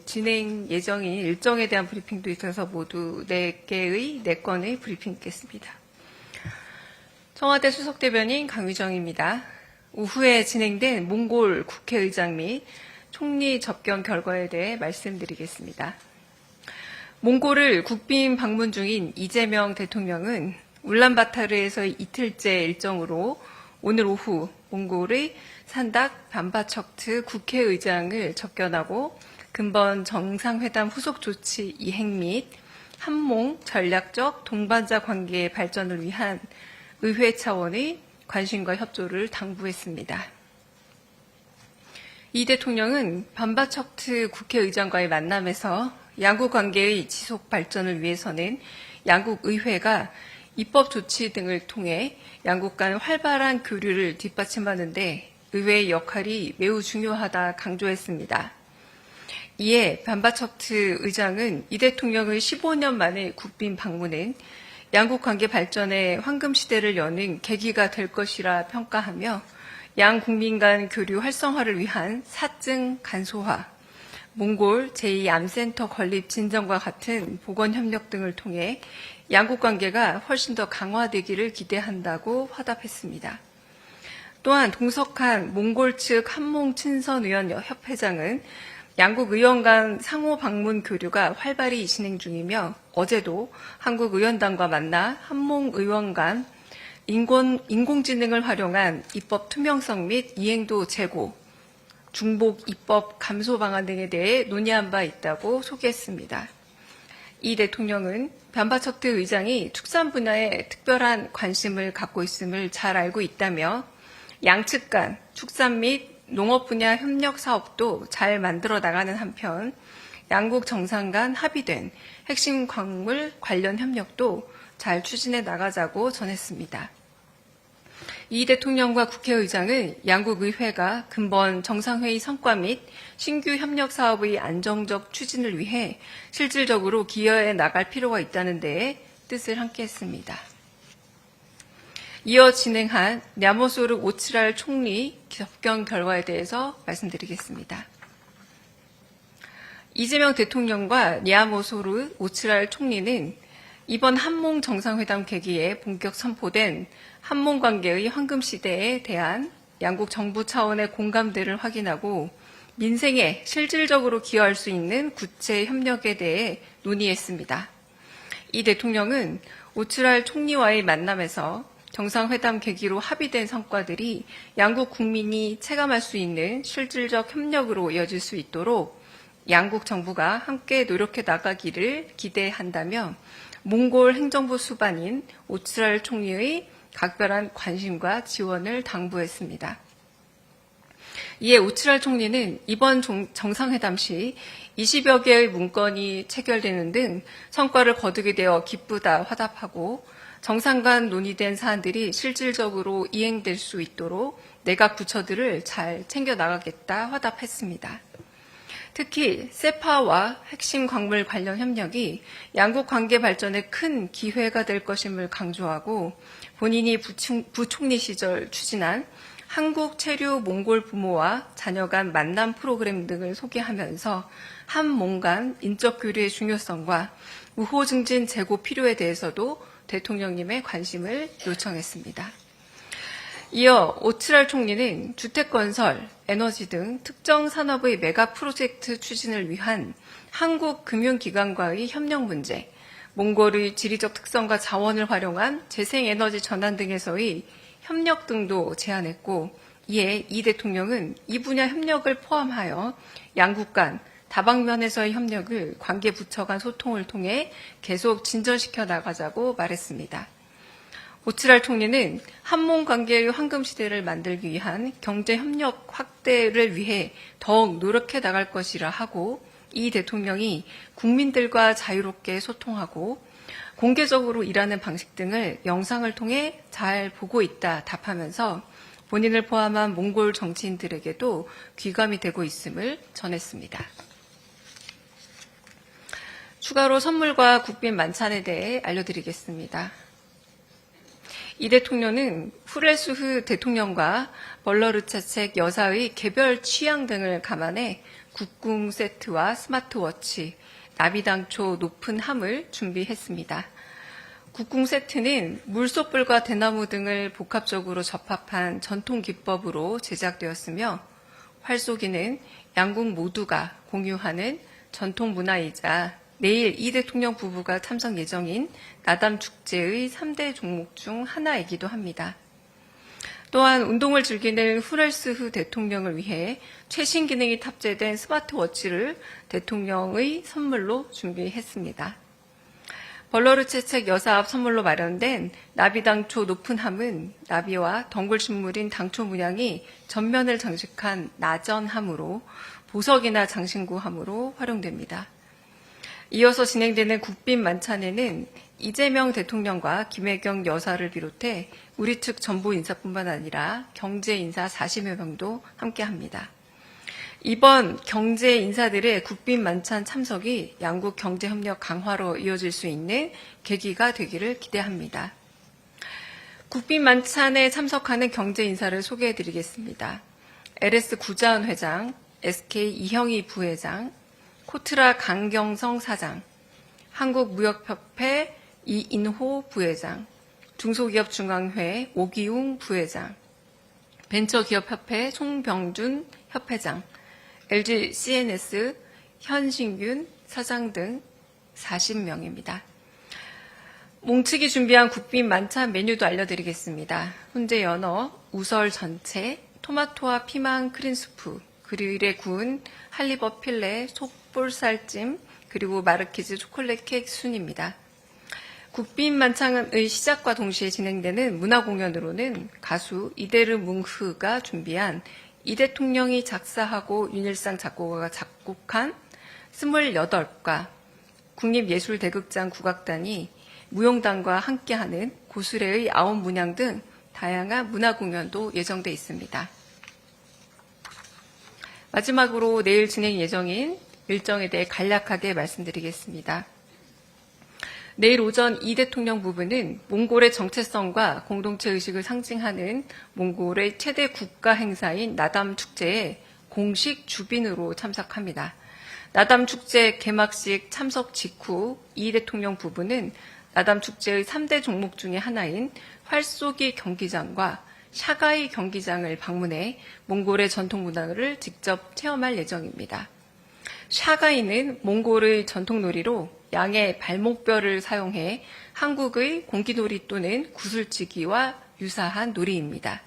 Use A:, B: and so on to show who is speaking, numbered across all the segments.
A: 진행 예정인 일정에 대한 브리핑도 있어서 모두 4건의 브리핑 있겠습니다. 청와대 수석대변인 강유정입니다. 오후에 진행된 몽골 국회의장 및 총리 접견 결과에 대해 말씀드리겠습니다. 몽골을 국빈 방문 중인 이재명 대통령은 울란바타르에서 이틀째 일정으로 오늘 오후 몽골의 산닥 반바척트 국회의장을 접견하고 근본 정상회담 후속 조치 이행 및 한몽 전략적 동반자 관계의 발전을 위한 의회 차원의 관심과 협조를 당부했습니다. 이 대통령은 반바척트 국회의장과의 만남에서 양국 관계의 지속 발전을 위해서는 양국 의회가 입법 조치 등을 통해 양국 간 활발한 교류를 뒷받침하는 데 의회의 역할이 매우 중요하다 강조했습니다. 이에 반바척트 의장은 이 대통령의 15년 만의 국빈 방문은 양국 관계 발전의 황금 시대를 여는 계기가 될 것이라 평가하며 양 국민 간 교류 활성화를 위한 사증 간소화, 몽골 제2암센터 건립 진전과 같은 보건협력 등을 통해 양국 관계가 훨씬 더 강화되기를 기대한다고 화답했습니다. 또한 동석한 몽골 측 한몽 친선의원 협회장은 양국 의원 간 상호 방문 교류가 활발히 진행 중이며 어제도 한국 의원단과 만나 한몽 의원 간 인공지능을 활용한 입법 투명성 및 이행도 제고, 중복 입법 감소 방안 등에 대해 논의한 바 있다고 소개했습니다. 이 대통령은 반바척트 의장이 축산 분야에 특별한 관심을 갖고 있음을 잘 알고 있다며 양측 간 축산 및 농업 분야 협력 사업도 잘 만들어 나가는 한편 양국 정상 간 합의된 핵심 광물 관련 협력도 잘 추진해 나가자고 전했습니다. 이 대통령과 국회의장은 양국 의회가 근본 정상회의 성과 및 신규 협력 사업의 안정적 추진을 위해 실질적으로 기여해 나갈 필요가 있다는 데에 뜻을 함께했습니다. 이어 진행한 냐모소르 오츠랄 총리 접견 결과에 대해서 말씀드리겠습니다. 이재명 대통령과 냐모소르 오츠랄 총리는 이번 한몽 정상회담 계기에 본격 선포된 한몽 관계의 황금 시대에 대한 양국 정부 차원의 공감대를 확인하고 민생에 실질적으로 기여할 수 있는 구체 협력에 대해 논의했습니다. 이 대통령은 오츠랄 총리와의 만남에서 정상회담 계기로 합의된 성과들이 양국 국민이 체감할 수 있는 실질적 협력으로 이어질 수 있도록 양국 정부가 함께 노력해 나가기를 기대한다며 몽골 행정부 수반인 오츠랄 총리의 각별한 관심과 지원을 당부했습니다. 이에 오츠랄 총리는 이번 정상회담 시 20여 개의 문건이 체결되는 등 성과를 거두게 되어 기쁘다 화답하고 정상 간 논의된 사안들이 실질적으로 이행될 수 있도록 내각 부처들을 잘 챙겨나가겠다 화답했습니다. 특히 세파와 핵심 광물 관련 협력이 양국 관계 발전에 큰 기회가 될 것임을 강조하고 본인이 부총리 시절 추진한 한국 체류 몽골 부모와 자녀 간 만남 프로그램 등을 소개하면서 한몽 간 인적 교류의 중요성과 우호 증진 제고 필요에 대해서도 대통령님의 관심을 요청했습니다. 이어 오츠랄 총리는 주택건설, 에너지 등 특정 산업의 메가 프로젝트 추진을 위한 한국 금융기관과의 협력 문제, 몽골의 지리적 특성과 자원을 활용한 재생에너지 전환 등에서의 협력 등도 제안했고 이에 이 대통령은 이 분야 협력을 포함하여 양국 간 다방면에서의 협력을 관계 부처 간 소통을 통해 계속 진전시켜 나가자고 말했습니다. 오츠랄 총리는 한몽 관계의 황금 시대를 만들기 위한 경제 협력 확대를 위해 더욱 노력해 나갈 것이라 하고 이 대통령이 국민들과 자유롭게 소통하고 공개적으로 일하는 방식 등을 영상을 통해 잘 보고 있다 답하면서 본인을 포함한 몽골 정치인들에게도 귀감이 되고 있음을 전했습니다. 추가로 선물과 국빈 만찬에 대해 알려드리겠습니다. 이 대통령은 후레수흐 대통령과 벌러르차책 여사의 개별 취향 등을 감안해 국궁 세트와 스마트워치, 나비당초 높은 함을 준비했습니다. 국궁 세트는 물소뿔과 대나무 등을 복합적으로 접합한 전통 기법으로 제작되었으며 활쏘기는 양국 모두가 공유하는 전통 문화이자 내일 이 대통령 부부가 참석 예정인 나담 축제의 3대 종목 중 하나이기도 합니다. 또한 운동을 즐기는 후렐스후 대통령을 위해 최신 기능이 탑재된 스마트워치를 대통령의 선물로 준비했습니다. 벌러르체책 여사 앞 선물로 마련된 나비당초 높은 함은 나비와 덩굴식물인 당초 문양이 전면을 장식한 나전함으로 보석이나 장신구함으로 활용됩니다. 이어서 진행되는 국빈 만찬에는 이재명 대통령과 김혜경 여사를 비롯해 우리 측 정부 인사뿐만 아니라 경제 인사 40여 명도 함께합니다. 이번 경제 인사들의 국빈 만찬 참석이 양국 경제 협력 강화로 이어질 수 있는 계기가 되기를 기대합니다. 국빈 만찬에 참석하는 경제 인사를 소개해드리겠습니다. LS 구자은 회장, SK 이형희 부회장, 코트라 강경성 사장, 한국무역협회 이인호 부회장, 중소기업중앙회 오기웅 부회장, 벤처기업협회 송병준 협회장, LG CNS 현신균 사장 등 40명입니다. 몽측이 준비한 국빈 만찬 메뉴도 알려드리겠습니다. 훈제 연어, 우설 전체, 토마토와 피망 크림수프, 그릴에 구운 할리버 필레, 속볼살찜, 그리고 마르키즈 초콜릿 케이크 순입니다. 국빈 만찬의 시작과 동시에 진행되는 문화공연으로는 가수 이데르 뭉흐가 준비한 이 대통령이 작사하고 윤일상 작곡가가 작곡한 28과 국립예술대극장 국악단이 무용단과 함께하는 고수레의 9문양 등 다양한 문화공연도 예정돼 있습니다. 마지막으로 내일 진행 예정인 일정에 대해 간략하게 말씀드리겠습니다. 내일 오전 이 대통령 부부는 몽골의 정체성과 공동체 의식을 상징하는 몽골의 최대 국가 행사인 나담 축제에 공식 주빈으로 참석합니다. 나담 축제 개막식 참석 직후 이 대통령 부부는 나담 축제의 3대 종목 중의 하나인 활쏘기 경기장과 샤가이 경기장을 방문해 몽골의 전통 문화를 직접 체험할 예정입니다. 샤가이는 몽골의 전통놀이로 양의 발목뼈를 사용해 한국의 공기놀이 또는 구슬치기와 유사한 놀이입니다.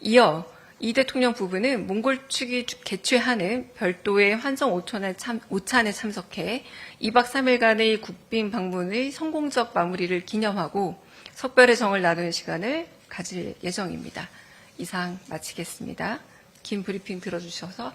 A: 이어 이 대통령 부부는 몽골 측이 개최하는 별도의 환성 오찬에 참석해 2박 3일간의 국빈 방문의 성공적 마무리를 기념하고 석별의 정을 나누는 시간을 가질 예정입니다. 이상 마치겠습니다. 긴 브리핑 들어주셔서 감사합니다.